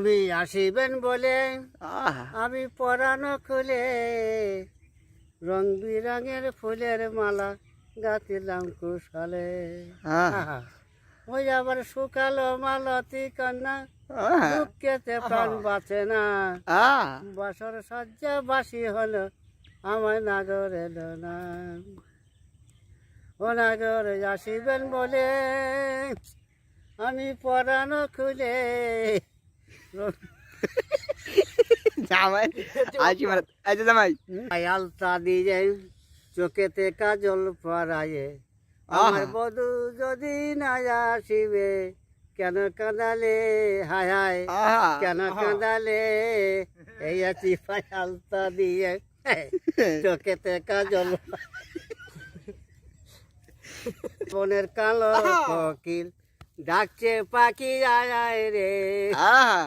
তুমি আসিবেন বলে আহা আমি পরানো খুলে রং বিরঙের ফুলের মালা গাঁথিলাম কুশলে। আহা আহা, ওই আবার শুকালো মালতী কন্যা আহা দুঃখেতে প্রাণ বাঁচে না। আহা বাসর সজ্জা বাসি হলো আমার নাগর এলো না। ও নাগর আসিবেন বলে আমি পরানো খুলে জামাই আছি মারা আচ্ছা জামাই আলতা দিয়ে চোখেতে কাজল পরায়ে আমার আহা। বধূ যদি না আসিবে কেন কাঁদালে হায় হায় আহা কেন কাঁদালে এই আছি পাই আলতা দিয়ে চোখেতে কাজল বনের কালো কোকিল ডাকছে পাখি আয় আয় রে। আহা